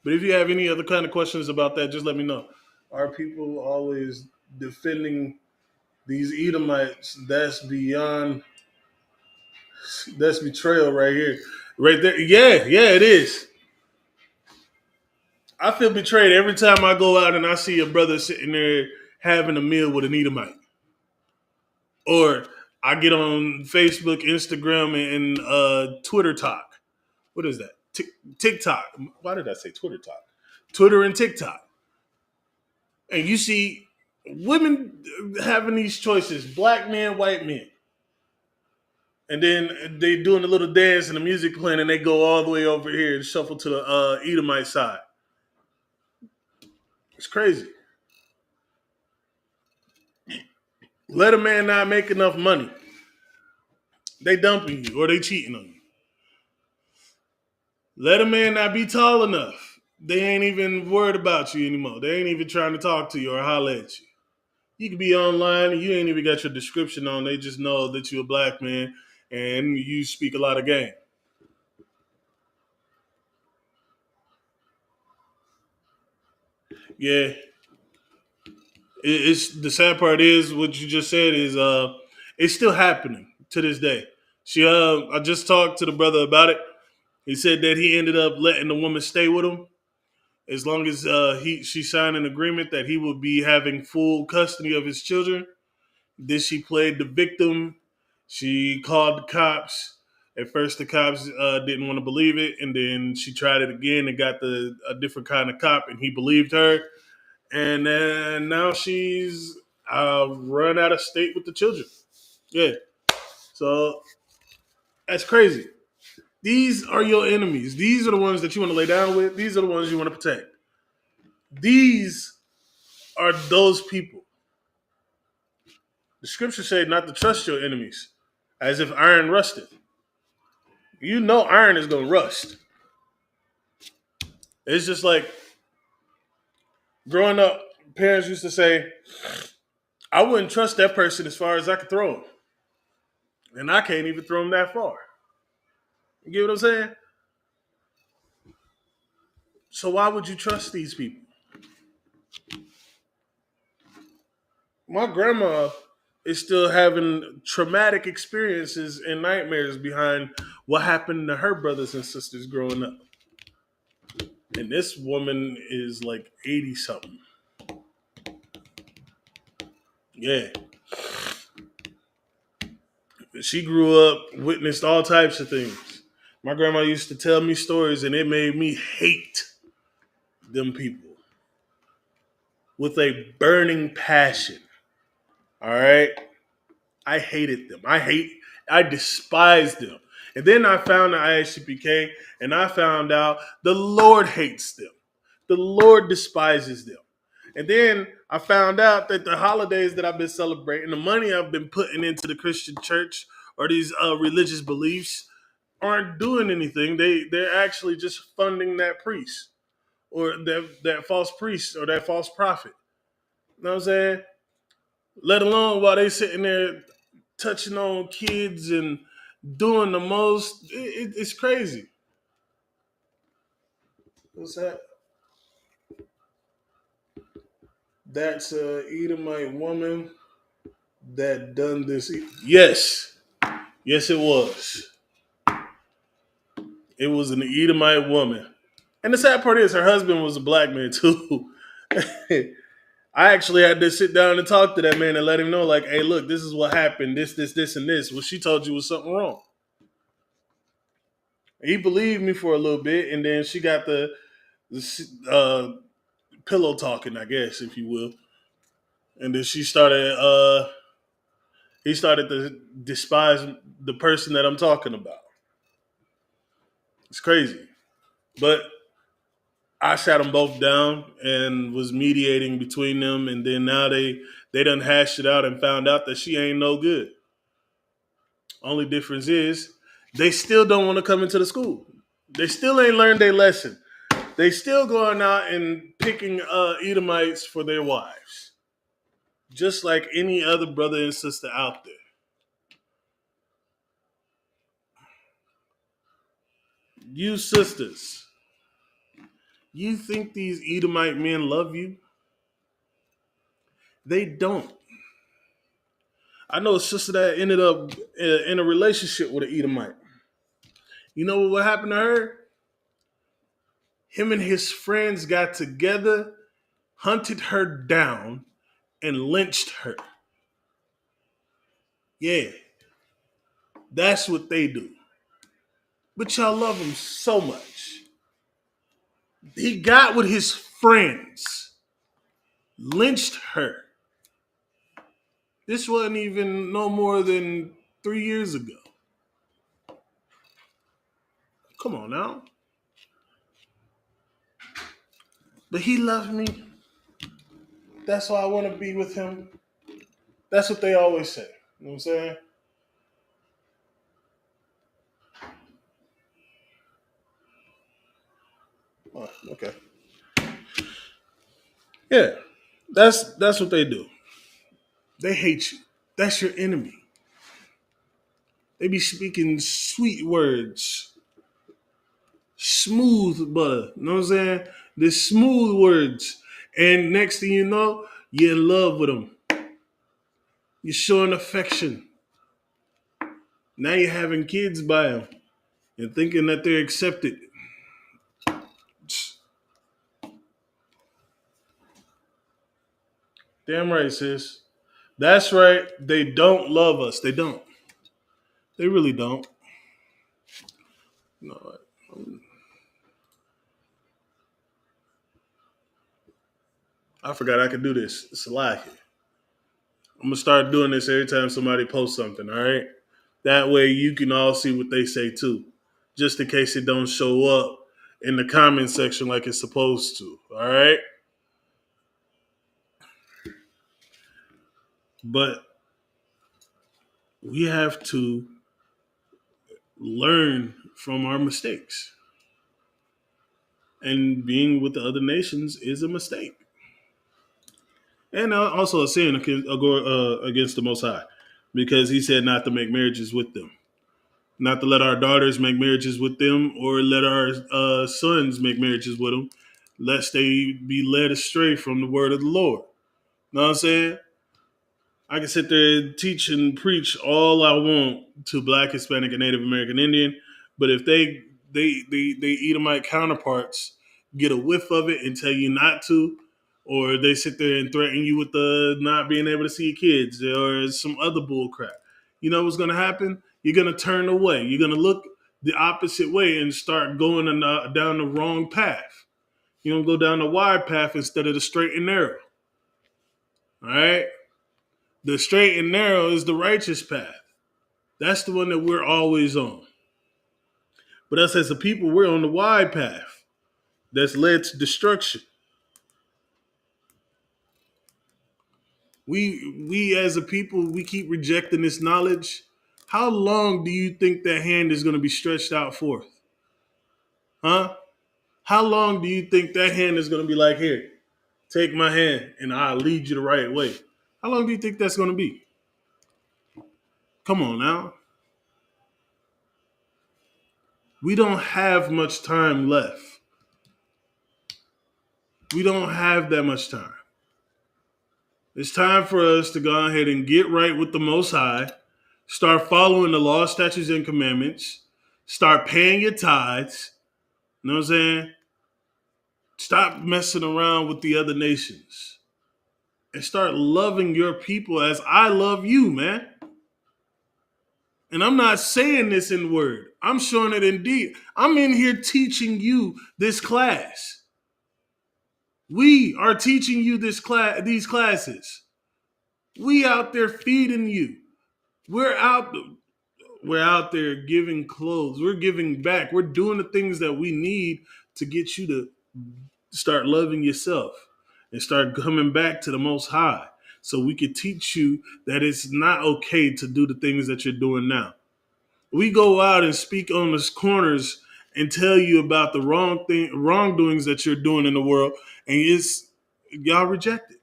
S6: But if you have any other kind of questions about that, just let me know. Are people always defending these Edomites? That's betrayal right here. Right there. Yeah, it is. I feel betrayed every time I go out and I see a brother sitting there having a meal with an Edomite. Or I get on Facebook, Instagram, and Twitter talk. What is that? TikTok. Why did I say Twitter talk? Twitter and TikTok. And you see women having these choices, black men, white men. And then they doing a little dance and the music playing and they go all the way over here and shuffle to the Edomite side. It's crazy. Let a man not make enough money. They dumping you or they cheating on you. Let a man not be tall enough. They ain't even worried about you anymore. They ain't even trying to talk to you or holler at you. You could be online and you ain't even got your description on. They just know that you're a black man and you speak a lot of game. Yeah. It's the sad part is what you just said is it's still happening to this day. I just talked to the brother about it. He said that he ended up letting the woman stay with him as long as she signed an agreement that he would be having full custody of his children. Then she played the victim. She called the cops. At first, the cops didn't want to believe it, and then she tried it again and got a different kind of cop, and he believed her. And then now she's run out of state with the children. Yeah. So that's crazy. These are your enemies. These are the ones that you want to lay down with. These are the ones you want to protect. These are those people. The scripture said not to trust your enemies as if iron rusted. You know iron is going to rust. It's just like growing up, parents used to say, I wouldn't trust that person as far as I could throw him. And I can't even throw him that far. You get what I'm saying? So why would you trust these people? My grandma is still having traumatic experiences and nightmares behind what happened to her brothers and sisters growing up. And this woman is like 80 something. Yeah. She grew up, witnessed all types of things. My grandma used to tell me stories and it made me hate them people. with a burning passion. All right. I hated them. I despised them. And then I found the ISUPK and I found out the Lord hates them. The Lord despises them. And then I found out that the holidays that I've been celebrating, the money I've been putting into the Christian church or these religious beliefs aren't doing anything. They're actually just funding that priest or that false priest or that false prophet. You know what I'm saying? Let alone while they sitting there touching on kids and doing the most. It's crazy. What's that? That's a Edomite woman that done this. Yes. Yes, it was. It was an Edomite woman. And the sad part is her husband was a black man too. I actually had to sit down and talk to that man and let him know, like, hey, look, this is what happened. This, and this. What she told you was something wrong. He believed me for a little bit, and then she got the pillow talking, I guess, if you will. And then he started to despise the person that I'm talking about. It's crazy. But I sat them both down and was mediating between them, and then now they done hashed it out and found out that she ain't no good. Only difference is they still don't want to come into the school. They still ain't learned their lesson. They still going out and picking Edomites for their wives. Just like any other brother and sister out there. You sisters, you think these Edomite men love you? They don't. I know a sister that ended up in a relationship with an Edomite. You know what happened to her? Him and his friends got together, hunted her down, and lynched her. Yeah, that's what they do. But y'all love him so much. He got with his friends, lynched her. This wasn't even no more than 3 years ago. Come on now. But he loved me. That's why I want to be with him. That's what they always say. You know what I'm saying? Oh, okay. Yeah. That's what they do. They hate you. That's your enemy. They be speaking sweet words. Smooth butter. You know what I'm saying? The smooth words. And next thing you know, you're in love with them. You're showing affection. Now you're having kids by them and thinking that they're accepted. Damn right, sis. That's right. They don't love us. They don't. They really don't. No. I forgot I could do this. It's a lie. I'm going to start doing this every time somebody posts something, all right? That way you can all see what they say too. Just in case it don't show up in the comment section like it's supposed to, all right? But we have to learn from our mistakes. And being with the other nations is a mistake. And also a sin against the Most High. Because he said not to make marriages with them. Not to let our daughters make marriages with them or let our sons make marriages with them, lest they be led astray from the word of the Lord. Know what I'm saying? I can sit there and teach and preach all I want to Black, Hispanic, and Native American Indian, but if they Edomite counterparts get a whiff of it and tell you not to, or they sit there and threaten you with the not being able to see your kids or some other bull crap, you know what's going to happen? You're going to turn away. You're going to look the opposite way and start going down the wrong path. You're going to go down the wide path instead of the straight and narrow. All right? The straight and narrow is the righteous path. That's the one that we're always on. But us as a people, we're on the wide path that's led to destruction. We as a people, we keep rejecting this knowledge. How long do you think that hand is going to be stretched out forth? Huh? How long do you think that hand is going to be like, here, take my hand and I'll lead you the right way? How long do you think that's going to be? Come on now. We don't have much time left. We don't have that much time. It's time for us to go ahead and get right with the Most High, start following the law, statutes, and commandments, start paying your tithes. You know what I'm saying? Stop messing around with the other nations and start loving your people as I love you, man. And I'm not saying this in word. I'm showing it in deed. I'm in here teaching you this class. We are teaching you these classes. We out there feeding you. We're out there giving clothes. We're giving back. We're doing the things that we need to get you to start loving yourself and start coming back to the Most High, so we can teach you that it's not okay to do the things that you're doing now. We go out and speak on the corners and tell you about the wrongdoings that you're doing in the world, and y'all reject it.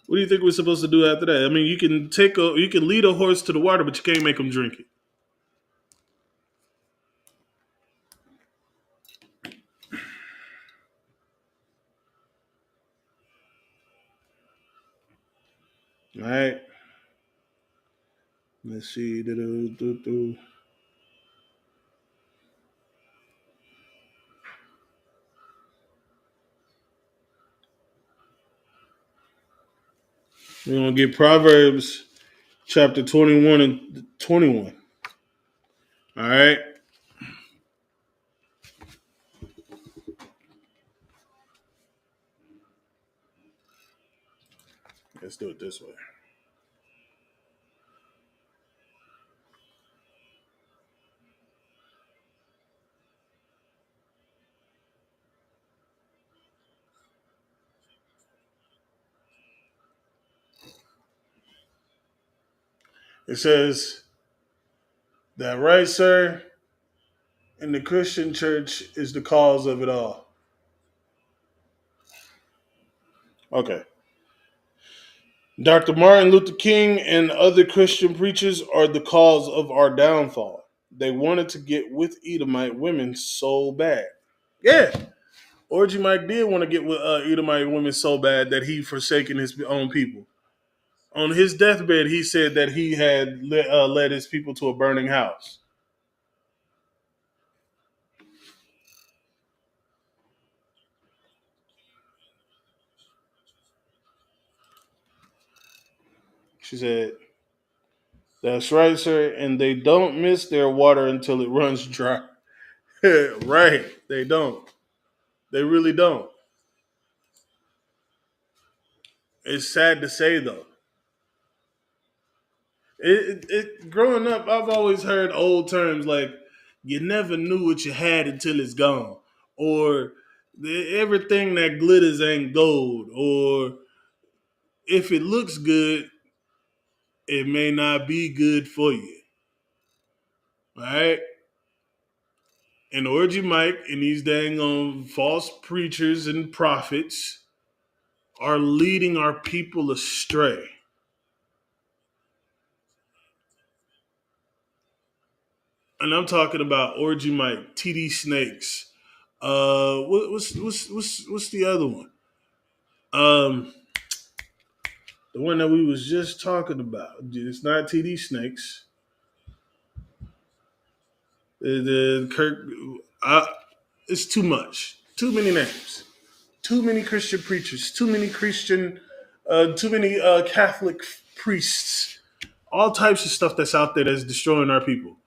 S6: What do you think we're supposed to do after that? I mean, you can lead a horse to the water, but you can't make him drink it. All right. Let's see. We're going to get Proverbs chapter 21 and 21. All right. Let's do it this way. It says that right, sir, and the Christian church is the cause of it all. Okay. Dr. Martin Luther King and other Christian preachers are the cause of our downfall. They wanted to get with Edomite women so bad. Yeah. Orgy Mike did want to get with Edomite women so bad that he forsaken his own people. On his deathbed, he said that he had led his people to a burning house. She said, "That's right, sir, and they don't miss their water until it runs dry." Right, they don't. They really don't. It's sad to say, though. Growing up, I've always heard old terms like "you never knew what you had until it's gone," or "everything that glitters ain't gold," or "if it looks good, it may not be good for you." All right? And Orgy Mike and these dang false preachers and prophets are leading our people astray. And I'm talking about Orgy Mike, TD Snakes. What's the other one? The one that we was just talking about. It's not TD Snakes. The Kirk. It's too much. Too many names. Too many Christian preachers. Too many Catholic priests. All types of stuff that's out there that's destroying our people.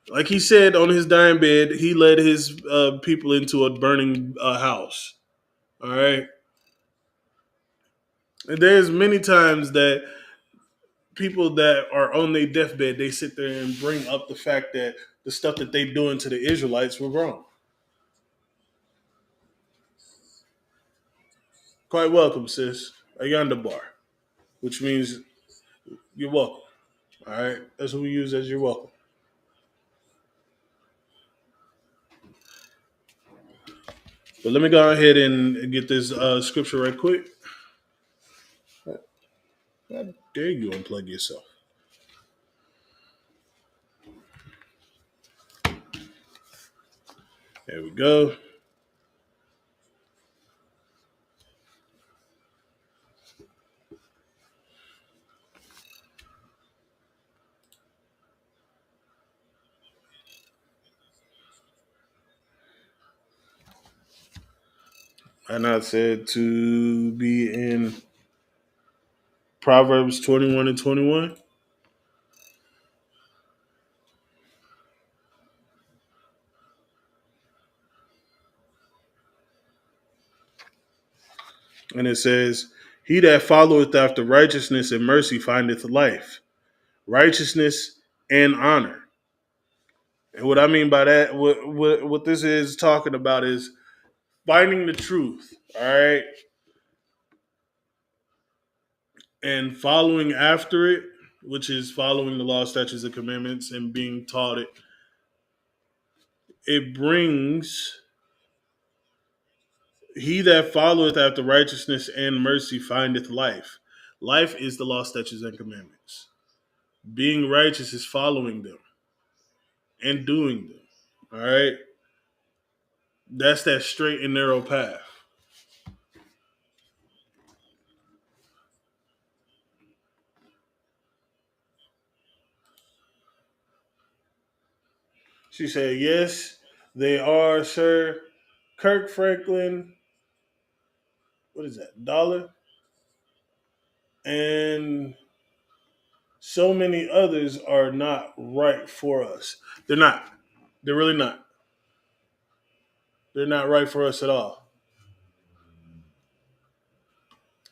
S6: Like he said on his dying bed, he led his people into a burning house. All right. And there's many times that people that are on their deathbed, they sit there and bring up the fact that the stuff that they doing to the Israelites were wrong. Quite welcome, sis. Ayanda bar, which means you're welcome. All right. That's what we use as you're welcome. But let me go ahead and get this scripture right quick. How dare you unplug yourself? There we go. And I said to be in Proverbs 21 and 21. And it says, he that followeth after righteousness and mercy findeth life, righteousness and honor. And what I mean by that, what this is talking about is finding the truth, all right, and following after it, which is following the law, statutes, and commandments and being taught it. It brings he that followeth after righteousness and mercy findeth life. Life is the law, statutes, and commandments. Being righteous is following them and doing them. All right. That's that straight and narrow path. She said, yes, they are, sir. Kirk Franklin, what is that? Dollar? And so many others are not right for us. They're not. They're really not. They're not right for us at all.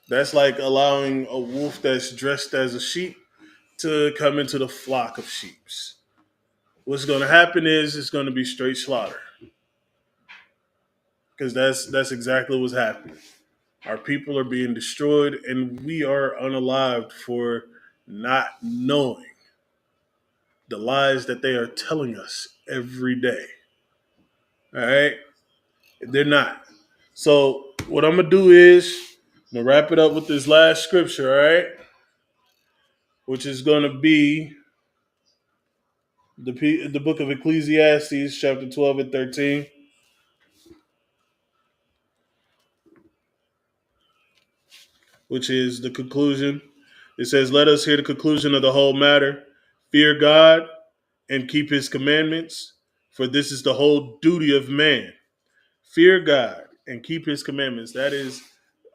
S6: That's like allowing a wolf that's dressed as a sheep to come into the flock of sheep. What's going to happen is it's going to be straight slaughter, because that's exactly what's happening. Our people are being destroyed, and we are unalived for not knowing the lies that they are telling us every day. All right, they're not. So what I'm gonna do is I'm gonna wrap it up with this last scripture. All right, which is gonna be the book of Ecclesiastes, chapter 12 and 13. Which is the conclusion. It says, let us hear the conclusion of the whole matter. Fear God and keep his commandments, for this is the whole duty of man. Fear God and keep his commandments. That is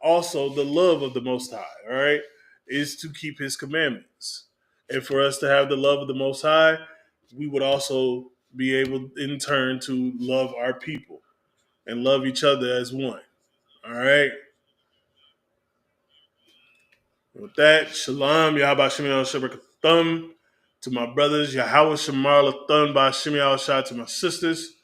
S6: also the love of the Most High, all right, is to keep his commandments. And for us to have the love of the Most High, we would also be able in turn to love our people and love each other as one, all right? With that, shalom, Yahweh Shemiel Shabbat to my brothers, Yahweh Shamar Lathan by Shemiel Shah to my sisters.